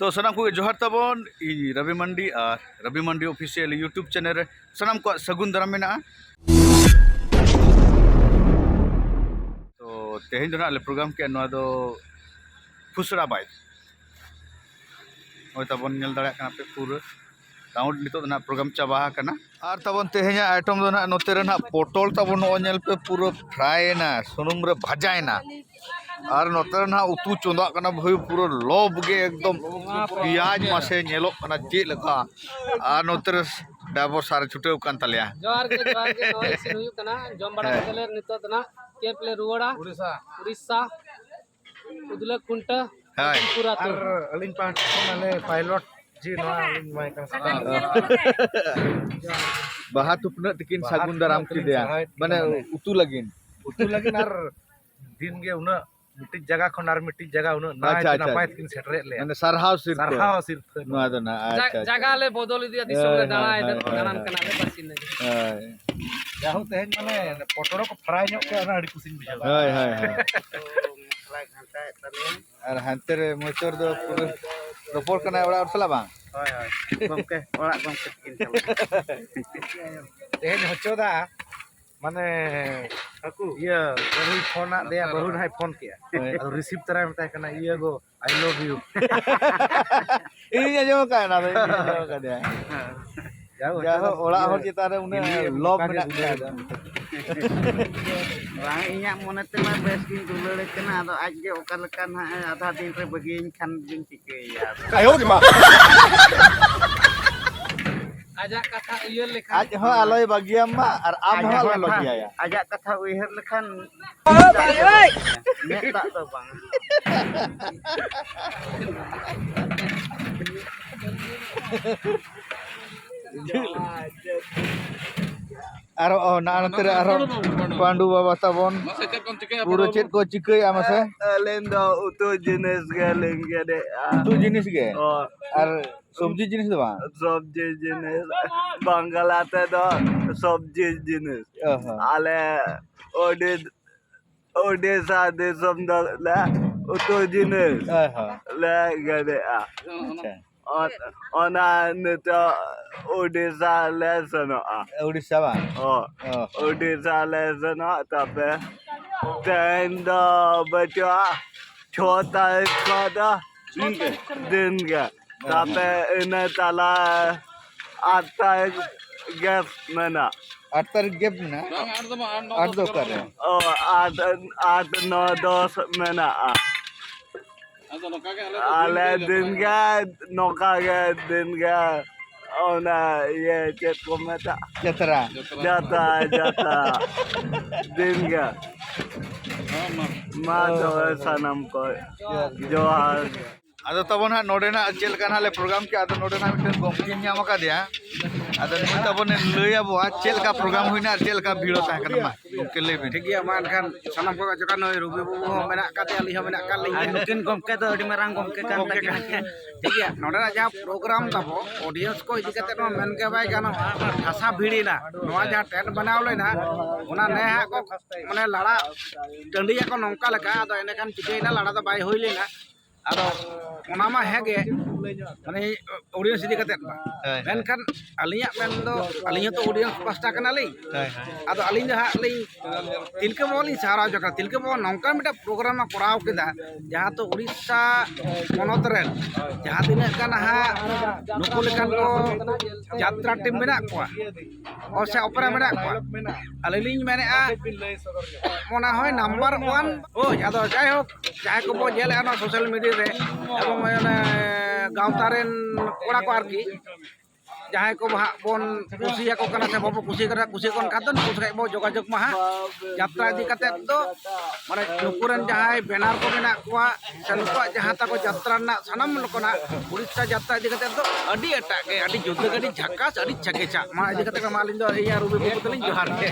तो सनाम को जोहार तबन रवि मंडी और रवि मंडी ऑफिशियल यूट्यूब चैनल रे सनाम को सगुन दाराम मेना। तो तेहेन जो ना प्रोग्राम के नवा दो फुसरा बाय ओय तबन नेल दाड़ा कना पे पूरा टाउन नितो ना प्रोग्राम चाबा कना और तबन तेहेन आइटम दो ना नोते रे ना पोटल तबन ओ नेल पे पूरा फ्राई ना सुनुम रे भाजायना और नोते ना उतु चोंदा कना भाई पूरा लोब गे एकदम पियाज मासे नेलो कना जे लगा और नोते डाबर सारे छुटे कान तलिया जोहार के नोय सिन हुयु कना जम बड़ा कतले नितो तना के प्ले रुवाड़ा उड़ीसा उदला कुंटा हाय पूरा तो अलिंग माने पायलट जी नोआ अलिंग माय का बाहा तुपना तिकिन सागुन दाराम किदिया माने उतु लगिन और दिन गे उना मिट्टी जगह खन और मिट्टी जगह उना अच्छा, अच्छा। नापाय तिकिन सेटरे ले माने सरहाव सिर नोआ दो ना अच्छा जगह ले बदल दिया दिसम ले दाना इधर दानान कना ले बसिन हाय जाहु तेहन माने पोटoro को फ्राई ᱧᱚᱜ के अना अड़ी कुसिन बुझा हाय हाय और हंते रे मोचर दो पूरा रोपोर कना ओड़ा उठला बा हाय हाय गमके ओड़ा गमके तिकिन तेहन होचोदा माने aku iya baru phone dia baru hai phone किया और रिसीव तरह में कहना ये गो I love you ini aja maka na ka dia jaho oड़ा hor cita re une love mena dia bang inya mone te ma beskin dulure kena ado aj ge oka lekan ha adha din re bagiin kan jing cikeya ayo di ma ajak kata ieu lekha आज हो आलोय बागिया मा और आम हो आलोय बागिया या ajak kata uihir lekan nek tak to bang आरो ना नंतर आरो पांडु बाबा तबन पूरा चेत को चिकई आमसे alen do utu jenis galeng ge de तू जिनिस गे oh और सब्जी जिनिस दो बा sabji jenis bangalate do sabji jenis ale odesa de samda la utu jenis la ge de अच्छा ona nito odesa lesson Orissa बा oh odesa lesson tapi tenda baca chota kada दिन का tapi ini tala आता gap मना आतर gap ना आठ दो कर रहे oh आठ 9 10 मना ale दिन का नौका के दिन का ona ये चेक को मता जतरा जाता दिन का मा जो सनम को जोहार आदो तबन हा नोडे ना चेल काना ले प्रोग्राम के आदो नोडे ना मिटन गमकिन ᱧᱟᱢ का दिया आदो नुई तबन लय अब चेल का प्रोग्राम होइना चेल का भीड़ो ता कना मा के ले ठीक गया मान खान सनम को जका नय रुबी बाबू हो मेना काते आली हो मेना काली नुकिन गमके तो अडी मारांग गमके kan ठीक गया नोडे ना जा प्रोग्राम तबो ऑडियंस को इदी कते नो मेन के बाय गानो भाषा भिड़ीना नोआ जा टेंट बनाव लेना ओना ने हा को माने लड़ा टंडिया को नोंका लगा आदो एने कान चिकेना लड़ा तो बाय होई लेना आदो ओना मा हेगे माने ऑडियंस इदी कते मेनखान अलिया मेन दो अलिया तो ऑडियंस पास्टा कना लई आदो अलिन जहा लई तिलके बोली सारा जका तिलके बो नौका मिटा प्रोग्राम मा कराव केदा जहां तो उड़ीसा मनोत रेन जहां तिना कना हा नुकु लेकान को यात्रा टीम मेना को और से ओपेरा मेना को अलिलिन मेने आ मोना होय नंबर 1 ओ आदो जाय हो जाय को बो जेल आना सोशल मीडिया रे एवं माने गांवतारेन कोड़ा को आरकी जहां को बोन कुसिया को कना से बाबू कुसी करा कुसी कोन कातन कुसरे बो जोगाजोग मा यात्रा इदी कते तो माने नुकुरन जहां बैनर को मेना को सनको जहां ता को यात्रा ना सनम लोकना उड़ीसा यात्रा इदी कते तो अडी एटा के अडी जुद्ध गडी झकास अडी छकेचा मा इदी कते मालिन दो या रुबी बाबू तलिन जोहार के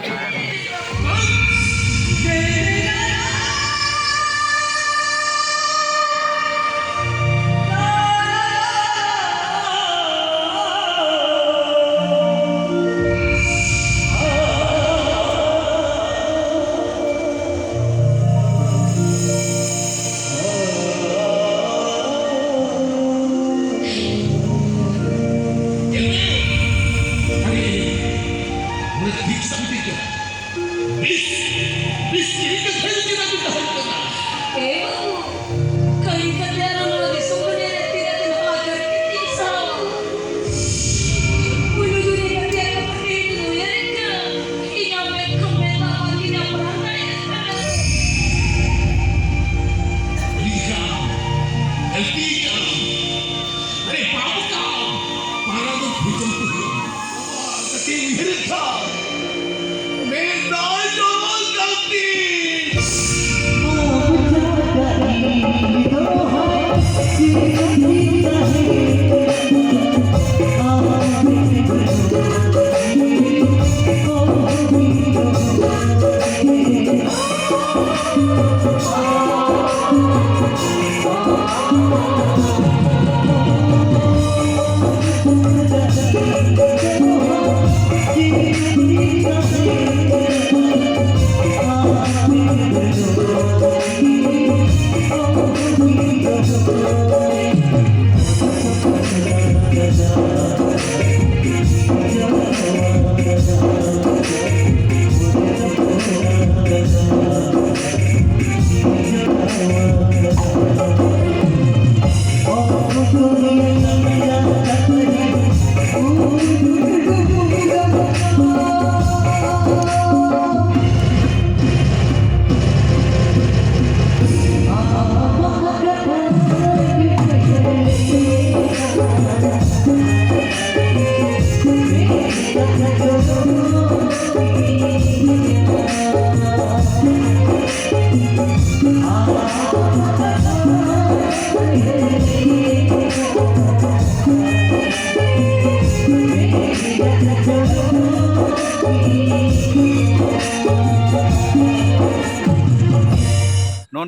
नोन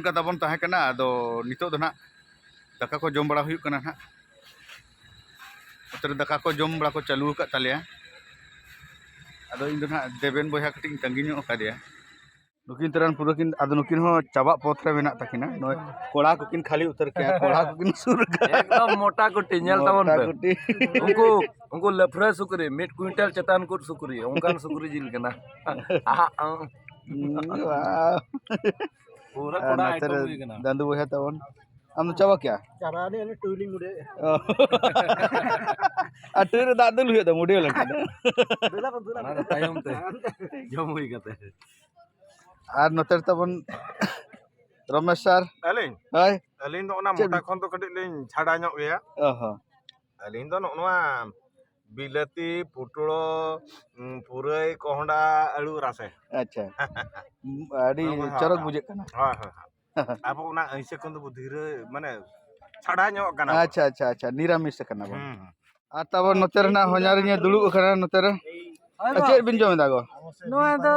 का तबन तहे कना आदो नितो दो ना दाका को जम बड़ा हुयुक कना ना उतर दाका को जम बड़ा को चालू का तालिया आदो इन दो ना देवेन बोया कटिंग तंगी ᱧᱚᱜ कादिया नुकिन तरन पूरा किन आदो नुकिन हो चाबा पोथरे मेना तकिना नोय कोड़ा को किन खाली उतर के कोड़ा को किन सुर का एकदम मोटा कुटी नेल तबन पे कुटी उनको लफरे सुकरी 1 क्विंटल चतान कुट सुकरी उनकान सुकरी जिल कना पूरा कोड़ा आइटम हुई कना दंदु बोया तबन हम चाबा क्या चाबा ने टूलिंग उड़े अटर दादुल हुई तो मुडे लगा ना तायम ते जम हुई कते आर नोतर तबन रमेश सर अलिन हाय अलिन दो ना मोटा खन तो कटी लिन छाड़ा ᱧᱚᱜ गया ओहो अलिन दो नोआ बिलाती पुटलो पुरई कोहंडा आलू रासे अच्छा आडी चरक बुझे कना हां हां अब ना ऐसे कोन तो धीरे माने छाड़ा ᱧᱚᱜ कना अच्छा अच्छा अच्छा निरामिष कना बन आ तबन नोतर ना होनार ने दुलु कना नोतर चेक बिन जम दागो नोआ दो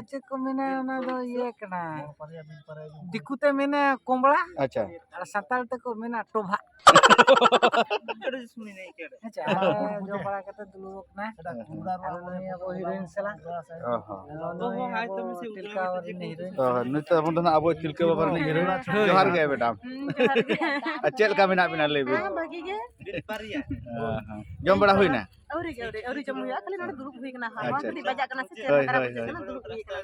चेक को मेना ना दो ये कना दिकुते मेना कोंबड़ा अच्छा और संताल ते को मेना टोभा अच्छा जो बड़ा कते दुलुक ना अब हीरोइन सला ओहो हाय तुम से तिलका और हीरोइन ओहो नित अपन ना अब तिलके बाबर ने हीरो जोहार गए बेटा चेल का बिना बिना लेबे हां बाकी के पारिया जम बड़ा हुई ना औरी जमुया खाली नोड दुरुप हुई कना अच्छा, हां खाली बजा कना से होय, चेहरा होय, खराब होय। कना दुरुप हुई कना